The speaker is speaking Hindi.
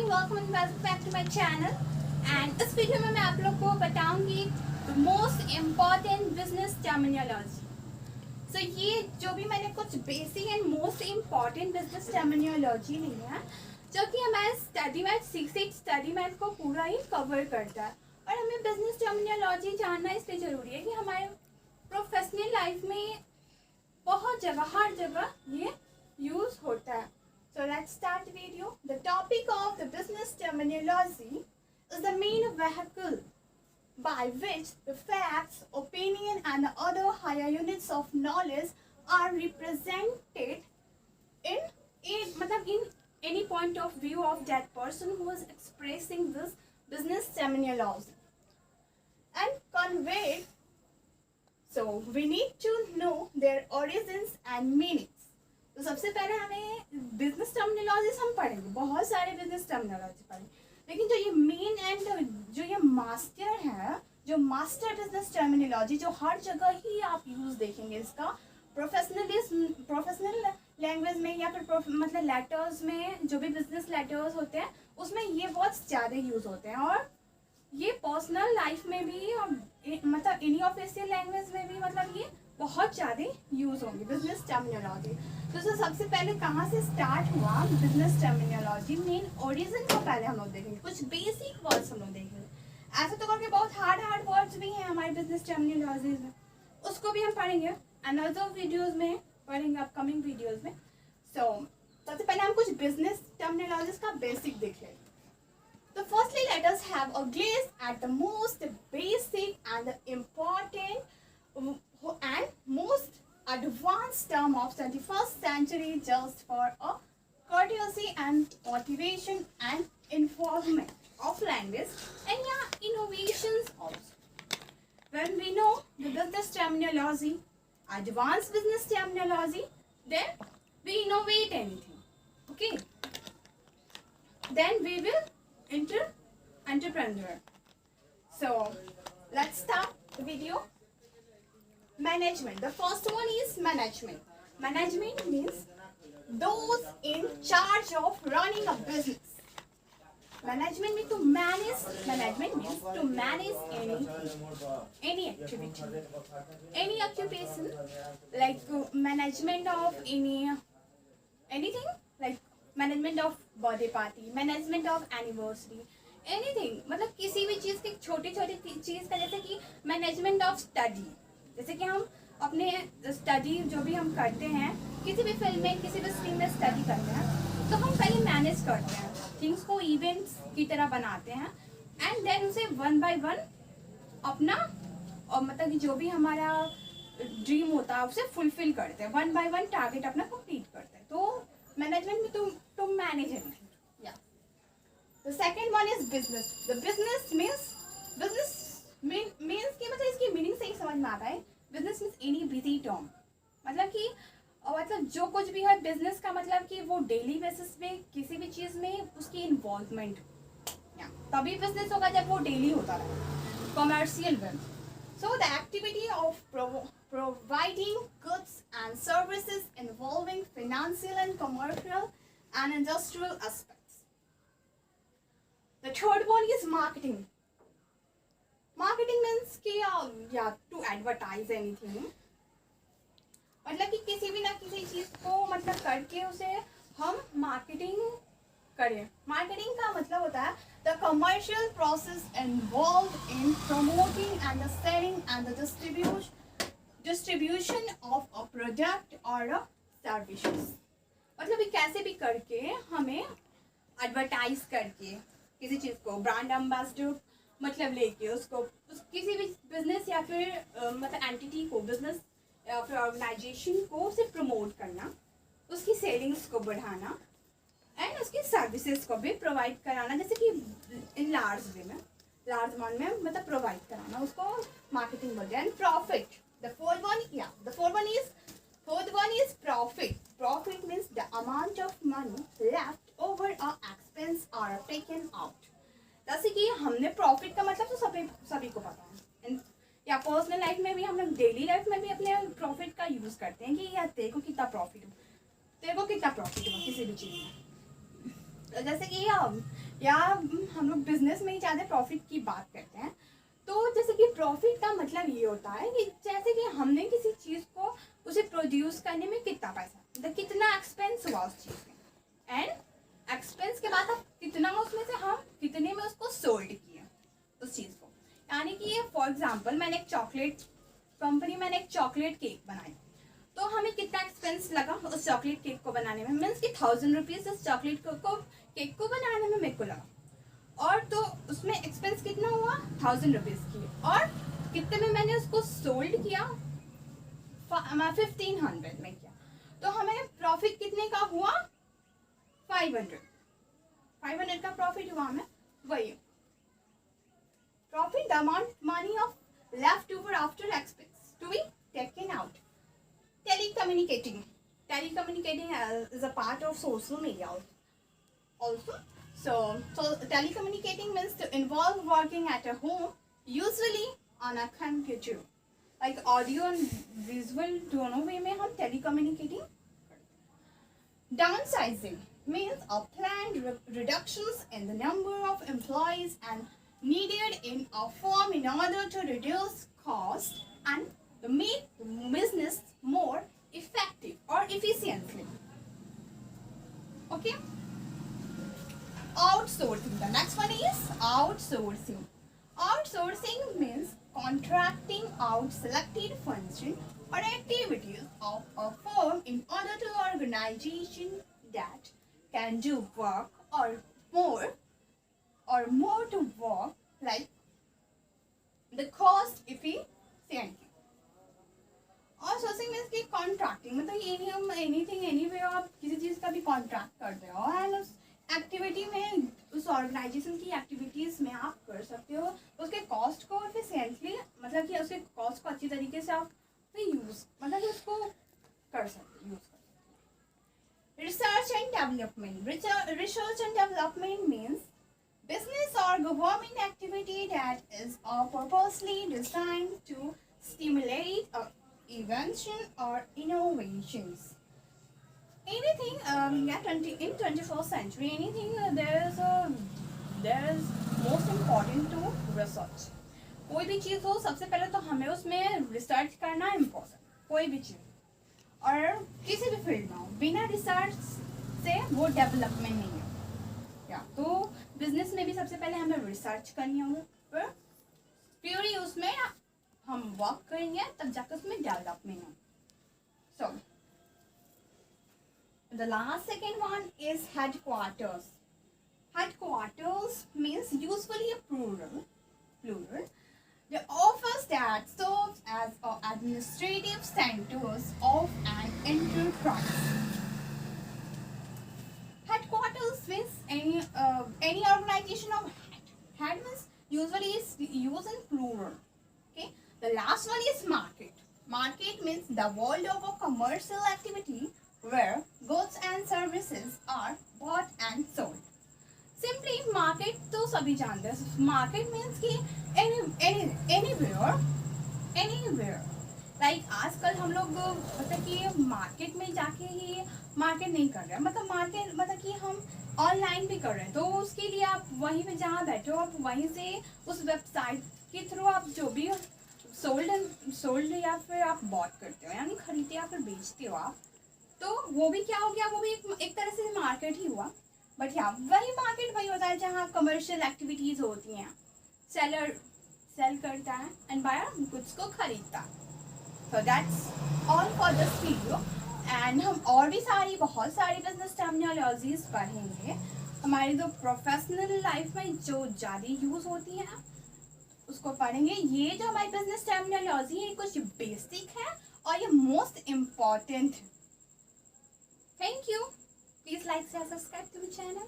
Welcome and welcome back to my channel. And इस वीडियो में मैं आप लोग को बताऊंगी the most important business terminology. So ये जो भी मैंने कुछ basic and most important business terminology ली है, जो कि हमारे स्टडी मैथ स्टडी मैथ को पूरा ही कवर करता है। और हमें बिजनेस टर्मिनोलॉजी जानना इसलिए ज़रूरी है कि हमारे प्रोफेशनल लाइफ में बहुत जगह हर जगह ये यूज़ होता है। So let's start the video. The topic of the business terminology is the main vehicle by which the facts, opinion and other higher units of knowledge are represented in any point of view of that person who is expressing this business terminology and conveyed. So we need to know their origins and meanings. तो सबसे पहले हमें बिजनेस टर्मिनोलॉजीज हम पढ़ेंगे, बहुत सारे बिजनेस टर्मिनोलॉजी पढ़ेंगे, लेकिन जो ये मेन एंड जो ये मास्टर है, जो मास्टर बिजनेस टर्मिनोलॉजी जो हर जगह ही आप यूज़ देखेंगे, इसका प्रोफेशनल लैंग्वेज में या फिर मतलब लेटर्स में, जो भी बिजनेस लेटर्स होते हैं उसमें ये बहुत ज़्यादा यूज़ होते हैं। और ये पर्सनल लाइफ में भी और मतलब इन्हीं ऑफिशियल लैंग्वेज में भी मतलब ये बहुत ज़्यादा यूज़ होंगे बिजनेस टर्मिनोलॉजी। तो सबसे पहले कहाँ से स्टार्ट हुआ बिजनेस टर्मिनोलॉजी, मेन ओरिजिन को पहले हम लोग देखेंगे, कुछ बेसिक वर्ड्स हम लोग देखेंगे। ऐसे तो करके बहुत हार्ड वर्ड्स भी हैं हमारे बिजनेस टर्मिनोलॉजीज में, उसको भी हम पढ़ेंगे अनदर वीडियोज़ में, पढ़ेंगे अपकमिंग वीडियोज़ में। सबसे पहले हम कुछ बिजनेस टर्मिनोलॉजीज का बेसिक देख लेंगे। तो firstly let us have a glens at the most basic and important and most advanced term of 21st century, just for a courtesy and motivation and involvement of language and innovations also. When we know the business terminology, advanced business terminology, then we innovate anything, okay, then we will entrepreneur. So let's start the video. Management. The first one is management. Management means those in charge of running a business. Management means to manage. Management means to manage any activity, any occupation, like management of anything, like management of birthday party, management of anniversary, anything. मतलब किसी भी चीज़ की छोटी छोटी चीज़ का, जैसे कि मैनेजमेंट ऑफ स्टडी, जैसे कि हम अपने स्टडी जो भी हम करते हैं, किसी भी फील्ड में किसी भी स्ट्रीम में स्टडी करते हैं, तो हम पहले मैनेज करते हैं थिंग्स को, इवेंट्स की तरह बनाते हैं, एंड देन उसे वन बाय वन अपना और मतलब कि जो भी हमारा ड्रीम होता है उसे फुलफिल करते हैं, वन बाय वन टारगेट अपना कंप्लीट करते हैं। तो मैनेजमेंट में टू मैनेज एनीथिंग। या the second one is business. The business means की मतलब इसकी मीनिंग से ही समझ में आता है। Business means any busy term, मतलब कि मतलब जो कुछ भी है बिजनेस का, मतलब कि वो डेली बेसिस पे किसी भी चीज़ में उसकी इन्वॉल्वमेंट, तभी बिजनेस होगा जब वो डेली होता रहे, commercial way. So the activity of providing goods and services involving financial and commercial and industrial aspects. The third one is marketing. Marketing means कि या टू एडवर्टाइज एनीथिंग, मतलब कि किसी भी ना किसी चीज़ को मतलब करके उसे हम मार्केटिंग करें। मार्केटिंग का मतलब होता है the commercial process involve in promoting and the selling and the distribution of a product और अ सर्विसेज। मतलब कि कैसे भी करके हमें एडवर्टाइज करके किसी चीज़ को, ब्रांड एम्बेसडर मतलब लेके उसको किसी भी बिजनेस या फिर मतलब एंटिटी को, बिजनेस या फिर ऑर्गेनाइजेशन को उसे प्रमोट करना, उसकी सेलिंग्स को बढ़ाना एंड उसकी सर्विसेज को भी प्रोवाइड कराना, जैसे कि इन लार्ज वे में, लार्ज अमाउंट में मतलब प्रोवाइड कराना, उसको मार्केटिंग बोलते हैं। And profit, the fourth one is profit. Profit means the amount of money left over a expense are taken out. जैसे कि हमने प्रॉफिट का मतलब तो सभी को पता है, या पर्सनल लाइफ में भी, हम लोग डेली लाइफ में भी अपने प्रॉफिट का यूज़ करते हैं कि यार तेरे को कितना प्रॉफिट हुआ किसी भी चीज़ में। जैसे कि या हम लोग बिजनेस में ही ज़्यादा प्रॉफिट की बात करते हैं। तो जैसे कि प्रॉफिट का मतलब ये होता है कि जैसे कि हमने किसी चीज़ को उसे प्रोड्यूस करने में कितना पैसा, मतलब कितना एक्सपेंस हुआ उस चीज़ में, एंड एक्सपेंस के बाद अब कितना उसमें से हम कितने में उसको सोल्ड किए उस चीज़ को। यानी कि ये फॉर एग्जांपल मैंने एक चॉकलेट कंपनी, मैंने एक चॉकलेट केक बनाई, तो हमें कितना एक्सपेंस लगा उस चॉकलेट केक को बनाने में, मीन्स कि 1000 रुपीज़ उस चॉकलेट केक को बनाने में मेरे को लगा, और तो उसमें एक्सपेंस कितना हुआ 1000 रुपीज़ की, और कितने में मैंने उसको सोल्ड किया 1500 में किया, तो हमें प्रॉफिट कितने का हुआ 500 का प्रॉफिट हुआ हमें। वही profit, the amount money of left over after expense to be taken out. Telecommunicating is a part of social media also. So telecommunicating means to involve working at a home, usually on a computer, like audio and visual दोनों वे में हम telecommunicating। Downsizing means a planned reductions in the number of employees and needed in a firm in order to reduce cost and to make the business more effective or efficiently. Okay. Outsourcing. The next one is outsourcing. Outsourcing means contracting out selected functions or activities of a firm in order to organization that can do work or more to work like the cost efficiently. और सोर्सिंग मीन्स कि कॉन्ट्रैक्टिंग, मतलब ये नहीं हम एनीथिंग एनीवे आप किसी चीज़ का भी कॉन्ट्रैक्ट करते हो एंड उस एक्टिविटी में, उस ऑर्गेनाइजेशन की एक्टिविटीज़ में आप कर सकते हो उसके कॉस्ट को एफिशिएंटली, मतलब कि उसके कॉस्ट को अच्छी तरीके से आप यूज़, मतलब कि उसको कर सकते यूज़ कर सकते। Research and development. Research and development means business or government activity that is purposely designed to stimulate invention or innovations. Anything in 21st century, anything there is most important to research. कोई भी चीज़ हो सबसे पहले तो हमें उसमें रिसर्च करना इम्पोर्टेंट, कोई भी चीज़, और किसी भी फील्ड में हो बिना रिसर्च से वो डेवलपमेंट नहीं है। तो बिजनेस में भी सबसे पहले हमें रिसर्च करनी होगी, फिर प्योरली उसमें हम वर्क करेंगे तब जाकर उसमें डेवलपमेंट हो। So the last second one is headquarters. Headquarters means usually a plural. The office that serves as administrative centers of an enterprise. Headquarters means any organization of head means usually is used in plural. Okay. The last one is market. Market means the world of a commercial activity where goods and services are bought and sold. Simply market तो सभी जानते हैं। Market means कि anywhere लाइक आजकल हम लोग मतलब कि मार्केट में जाके ही मार्केट नहीं कर रहे हैं, मतलब मार्केट मतलब कि हम ऑनलाइन भी कर रहे हैं, तो उसके लिए आप वहीं पे जहाँ बैठे हो आप वहीं से उस वेबसाइट के थ्रू आप जो भी सोल्ड या फिर आप बॉट करते हो, यानी खरीदते या फिर बेचते हो आप, तो वो भी क्या हो गया, वो भी एक तरह से मार्केट ही हुआ। बट हाँ, वही मार्केट वही होता है जहाँ कमर्शियल एक्टिविटीज़ होती हैं, सेलर सेल करता है एंड बायर गुड्स को खरीदता है। So that's all for this video and हम और भी बहुत सारी बिजनेस टर्मिनोलॉजीज पढ़ेंगे हमारी जो प्रोफेशनल लाइफ में जो ज़्यादा यूज़ होती हैं उसको पढ़ेंगे। ये जो हमारी बिजनेस टर्मिनोलॉजी है कुछ बेसिक है और ये मोस्ट इम्पॉर्टेंट है। Thank you. Please like share subscribe to the channel.